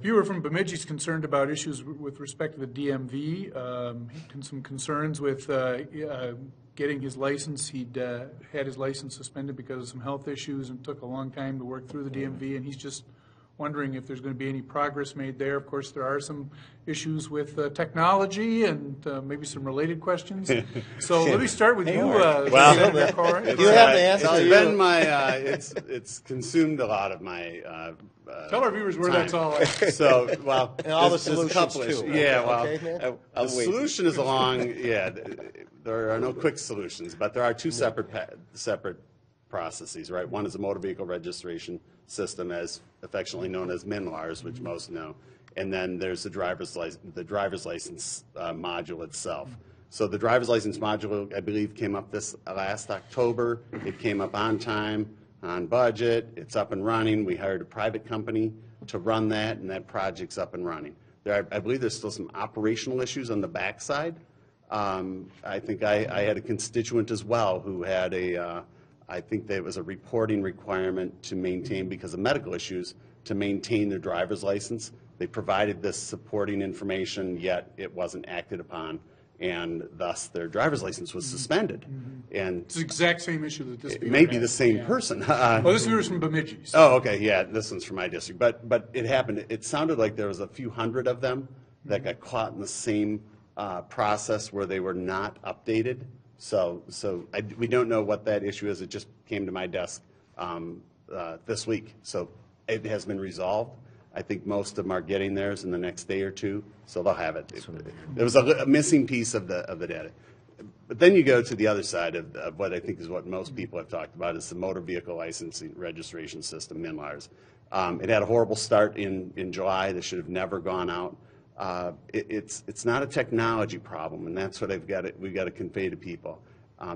Viewer from Bemidji is concerned about issues with respect to the DMV. Some concerns with getting his license. He'd had his license suspended because of some health issues and took a long time to work through the DMV, and he's just wondering if there's going to be any progress made there. Of course, there are some issues with technology and maybe some related questions. So let me start with you, Senator Corrin. You have the answer. It's been my, it's consumed a lot of my Tell our viewers where time. that's all at. So, well, And all the there's a solutions, couple too. issues. Yeah, well, Okay, the solution is along, there are no quick solutions, but there are two separate processes, right? One is a motor vehicle registration system, as affectionately known as MNLARS, which most know, and then there's the driver's license module itself. So the driver's license module, I believe, came up this last October. It came up on time, on budget. It's up and running. We hired a private company to run that, and that project's up and running. I believe there's still some operational issues on the backside. I think I had a constituent as well who had I think there was a reporting requirement to maintain, because of medical issues, to maintain their driver's license. They provided this supporting information, yet it wasn't acted upon, and thus their driver's license was suspended. And It's the exact same issue that this it may be the same person. Well, this viewer's from Bemidji. So. Oh, okay, yeah, this one's from my district. But it happened. It sounded like there was a few hundred of them that got caught in the same process where they were not updated. So we don't know what that issue is. It just came to my desk this week. So it has been resolved. I think most of them are getting theirs in the next day or two, so they'll have it. There was a missing piece of the data. But then you go to the other side of what I think is what most people have talked about, is the motor vehicle licensing registration system, MNLARS. It had a horrible start in July. This should have never gone out. It's not a technology problem, and that's what we've got to convey to people.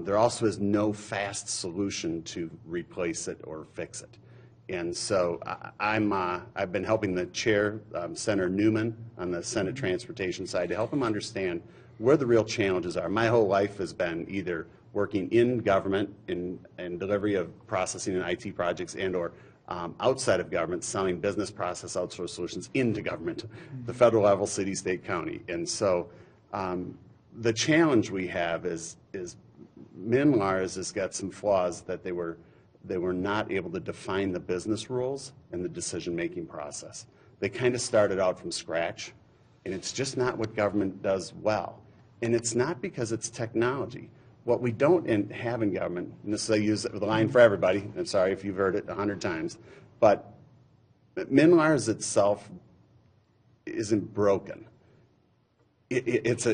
There also is no fast solution to replace it or fix it. And so I've been helping the chair, Senator Newman, on the Senate Transportation side, to help him understand where the real challenges are. My whole life has been either working in government in delivery of processing and IT projects, and or outside of government, selling business process outsource solutions into government, the federal level, city, state, county. And so the challenge we have is MNLARS has got some flaws, that they were not able to define the business rules and the decision-making process. They kind of started out from scratch, and it's just not what government does well. And it's not because it's technology. What we don't have in government, and this I use the line for everybody, I'm sorry if you've heard it 100 times, but MNLARS itself isn't broken. It's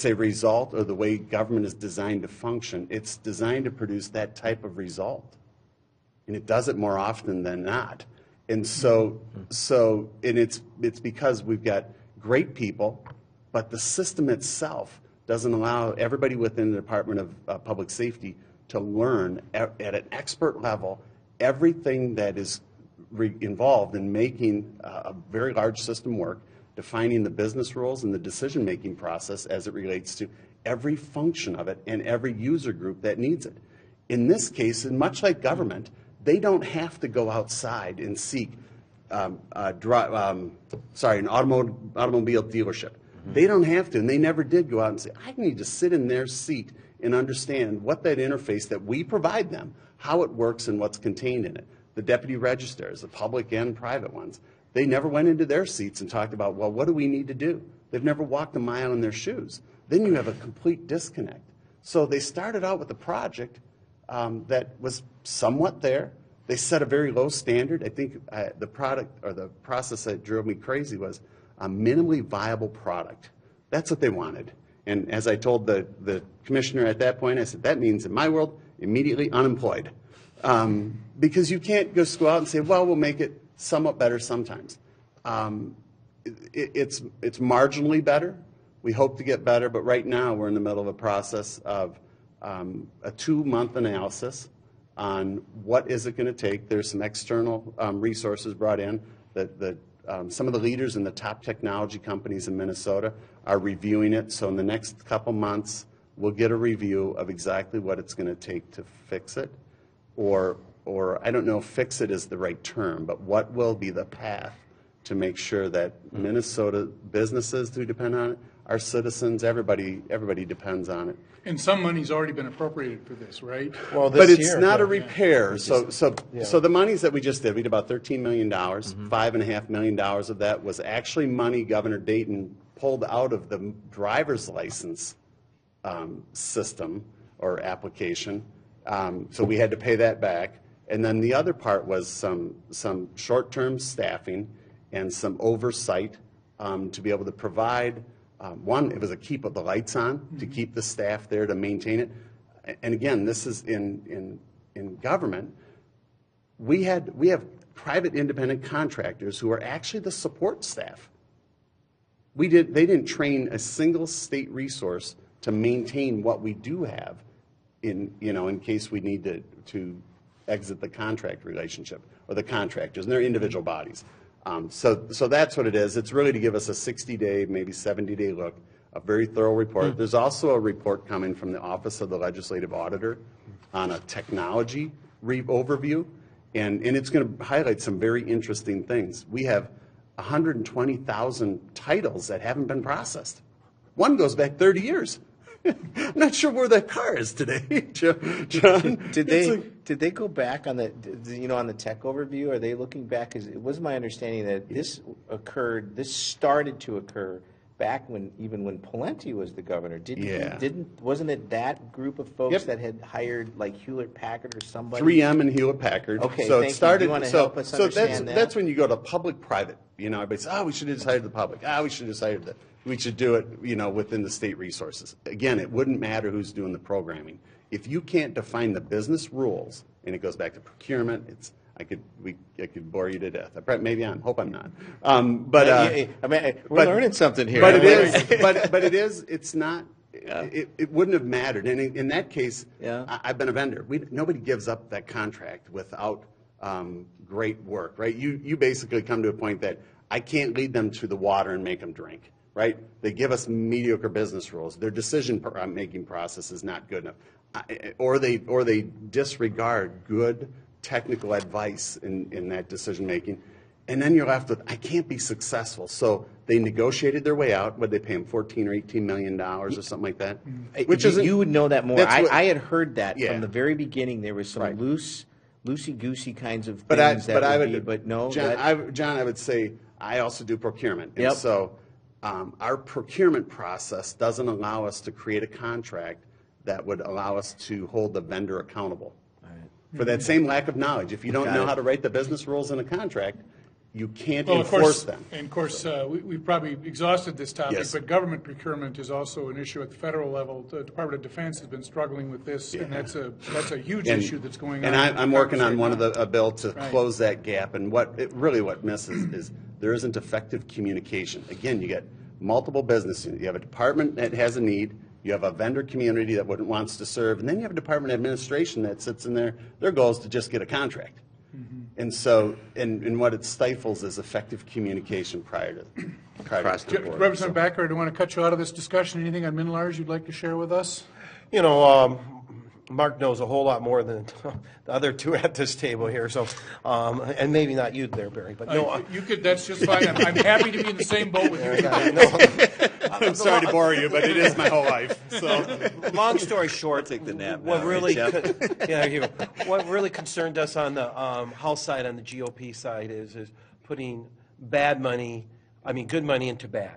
a result of the way government is designed to function. It's designed to produce that type of result, and it does it more often than not. And so it's because we've got great people, but the system itself doesn't allow everybody within the Department of Public Safety to learn at an expert level everything that is involved in making a very large system work, defining the business rules and the decision-making process as it relates to every function of it and every user group that needs it. In this case, and much like government, they don't have to go outside and seek an automobile dealership. They don't have to, and they never did go out and say, I need to sit in their seat and understand what that interface that we provide them, how it works and what's contained in it. The deputy registrars, the public and private ones, they never went into their seats and talked about, well, what do we need to do? They've never walked a mile in their shoes. Then you have a complete disconnect. So they started out with a project that was somewhat there. They set a very low standard. I think the product or the process that drove me crazy was a minimally viable product. That's what they wanted. And as I told the commissioner at that point, I said, that means in my world, immediately unemployed. Because you can't just go out and say, well, we'll make it somewhat better sometimes. It's marginally better. We hope to get better, but right now we're in the middle of a process of a 2-month analysis on what is it going to take. There's some external resources brought in that some of the leaders in the top technology companies in Minnesota are reviewing it. So in the next couple months, we'll get a review of exactly what it's going to take to fix it, or I don't know if fix it is the right term, but what will be the path to make sure that Minnesota businesses who depend on it, our citizens, everybody depends on it. And some money's already been appropriated for this, right? Well, But this it's year, not a yeah. repair, so Yeah. the monies that we just did, we did about $13 million. $5.5 million of that was actually money Governor Dayton pulled out of the driver's license system or application. So we had to pay that back. And then the other part was some short-term staffing and some oversight to be able to provide. One, it was a keep of the lights on, to keep the staff there to maintain it. And again, this is in government. We have private independent contractors who are actually the support staff. They didn't train a single state resource to maintain what we do have in case we need to exit the contract relationship or the contractors and their individual bodies. So that's what it is. It's really to give us a 60-day, maybe 70-day look, a very thorough report. There's also a report coming from the Office of the Legislative Auditor on a technology overview, and it's going to highlight some very interesting things. We have 120,000 titles that haven't been processed. One goes back 30 years. I'm not sure where that car is today, John. Did they go back on on the tech overview? Are they looking back? 'Cause it was my understanding that this started to occur back when Pawlenty was the governor. Wasn't it that group of folks that had hired like Hewlett Packard or somebody? 3M and Hewlett Packard. Okay, so thank it started. You want to help us understand that? That's when you go to public-private. Everybody says, "Oh, we should have just hired the public. We should have just hired we should do it, within the state resources." Again, it wouldn't matter who's doing the programming. If you can't define the business rules, and it goes back to procurement, I could bore you to death. Maybe hope I'm not. We're learning something here. But it is. but it is. It's not. Yeah. It wouldn't have mattered. And in that case, I've been a vendor. Nobody gives up that contract without great work, right? You basically come to a point that I can't lead them to the water and make them drink. Right? They give us mediocre business rules. Their decision-making process is not good enough, or they disregard good technical advice in that decision-making, and then you're left with, I can't be successful. So they negotiated their way out. Would they pay them $14 or $18 million or something like that? Which you would know that more. I had heard that from the very beginning. There was some loosey-goosey kinds of things but no. John, I would say I also do procurement, and so. Our procurement process doesn't allow us to create a contract that would allow us to hold the vendor accountable for that same lack of knowledge. If you don't know how to write the business rules in a contract, you can't enforce them. And of course, we've probably exhausted this topic, but government procurement is also an issue at the federal level. The Department of Defense has been struggling with this, and that's a huge issue that's going on. And I'm working on a bill to close that gap. And what misses is there isn't effective communication. Again, you get multiple business units. You have a department that has a need. You have a vendor community that wants to serve, and then you have a department administration that sits in there. Their goal is to just get a contract. And so, and what it stifles is effective communication prior to the board. Representative Backer, I don't want to cut you out of this discussion. Anything on Minlars you'd like to share with us? Mark knows a whole lot more than the other two at this table here, so, and maybe not you there, Barry, but no. You could, that's just fine. I'm happy to be in the same boat with you. I'm sorry to bore you, but it is my whole life. So, long story short, take the nap what now, really, right, what really concerned us on the House side, on the GOP side, is putting good money into bad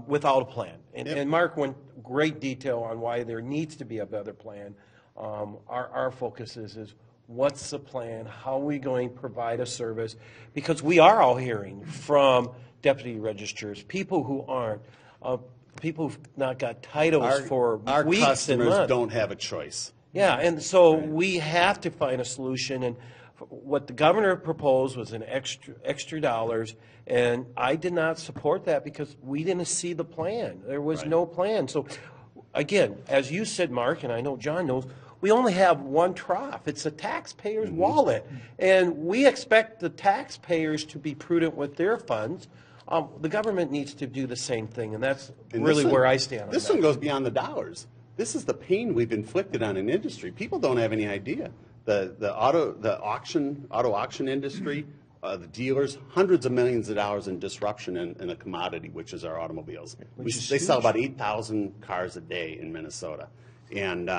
without a plan. And Mark went great detail on why there needs to be a better plan. Our focus is what's the plan? How are we going to provide a service? Because we are all hearing from deputy registrars, people who aren't, people who've not got titles for weeks and months. Our customers don't have a choice. Yeah, and so we have to find a solution. And what the governor proposed was an extra dollars, and I did not support that because we didn't see the plan. There was no plan. So, again, as you said, Mark, and I know John knows, we only have one trough. It's the taxpayer's wallet, and we expect the taxpayers to be prudent with their funds. The government needs to do the same thing, and that's really where I stand on that. This one goes beyond the dollars. This is the pain we've inflicted on an industry. People don't have any idea. The auto auction industry the dealers hundreds of millions of dollars in disruption in a commodity, which is our automobiles. They sell about 8,000 cars a day in Minnesota. And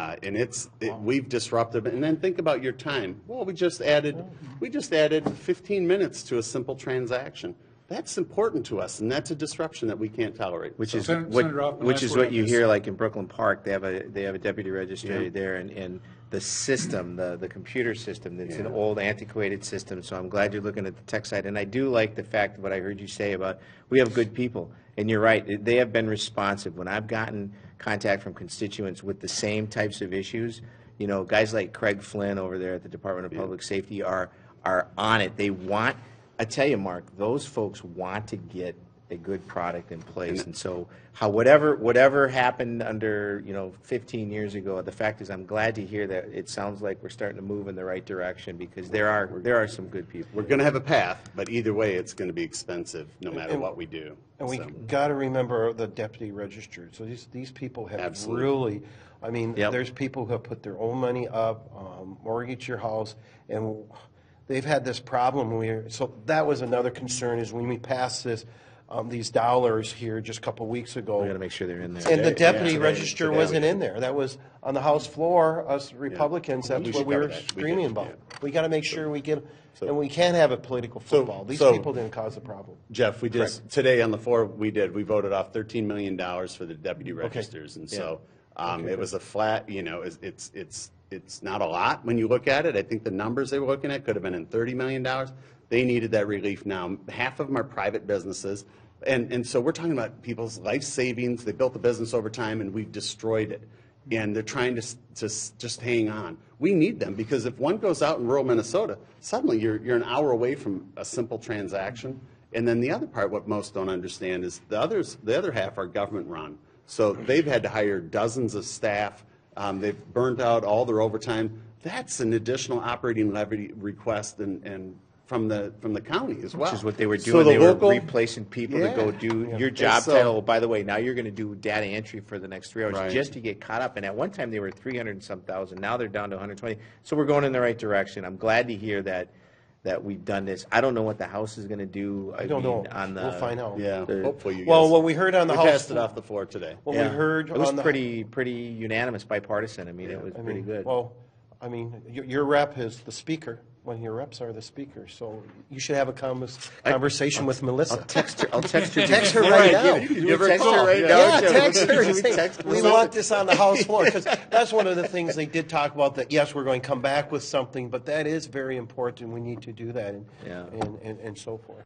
we've disrupted, and then think about your time. Well, we just added 15 minutes to a simple transaction. That's important to us, and that's a disruption that we can't tolerate. Which So- is Senator Hoffman, which last is word what on you this. hear like in Brooklyn Park. They have a deputy registrar there, and the system, the computer system, it's an old antiquated system. So I'm glad you're looking at the tech side, and I do like the fact of what I heard you say about we have good people, and you're right. They have been responsive when I've gotten contact from constituents with the same types of issues. You know, guys like Craig Flynn over there at the Department of Public Safety are on it. They want. I tell you, Mark, those folks want to get a good product in place, and so whatever happened under 15 years ago, the fact is I'm glad to hear that it sounds like we're starting to move in the right direction because there are some good people. We're going to have a path, but either way, it's going to be expensive no matter what we do. And we So, got to remember the deputy registered. So these people have Absolutely. really, I mean, Yep. there's people who have put their own money up, mortgage your house, and they've had this problem where, so that was another concern is when we passed this, these dollars here just a couple weeks ago. We got to make sure they're in there. And the deputy today- register today wasn't we in there. That was on the House floor, us Republicans, that's We what should we cover were that. We screaming did, about. yeah. We got to make sure we get, and we can't have a political football. These so- people didn't cause the problem. Jeff, we just, today on the floor, we voted off $13 million for the deputy registers. And so it was a flat, it's not a lot when you look at it. I think the numbers they were looking at could have been in $30 million. They needed that relief now. Half of them are private businesses. And so we're talking about people's life savings. They built the business over time, and we've destroyed it. And they're trying to just hang on. We need them because if one goes out in rural Minnesota, suddenly you're an hour away from a simple transaction. And then the other part, what most don't understand, is the other half are government run. So they've had to hire dozens of staff. They've burned out all their overtime. That's an additional operating levy request and from the county as well. Which is what they were So doing. the They local- were replacing people to go do your job So- title. By the way, now you're going to do data entry for the next 3 hours Right. just to get caught up. And at one time they were 300 and some thousand. Now they're down to 120. So we're going in the right direction. I'm glad to hear that we've done this. I don't know what the House is going to do. I don't know. On the, We'll find out. Yeah, the- hopefully you guys. Well, what we heard on the we House passed it floor- off the floor today. What Yeah. we heard It was on the pretty unanimous, bipartisan. I mean, it was pretty good. Well, I mean, your rep is the speaker. One of your reps are the speaker, so you should have a conversation with Melissa. I'll text her. Text her right now. You ever text her right now? Yeah, Joe? text her. Just Say, text we her. want this on the House floor because that's one of the things they did talk about. That yes, we're going to come back with something, but that is very important. We need to do that, and Yeah. and so forth.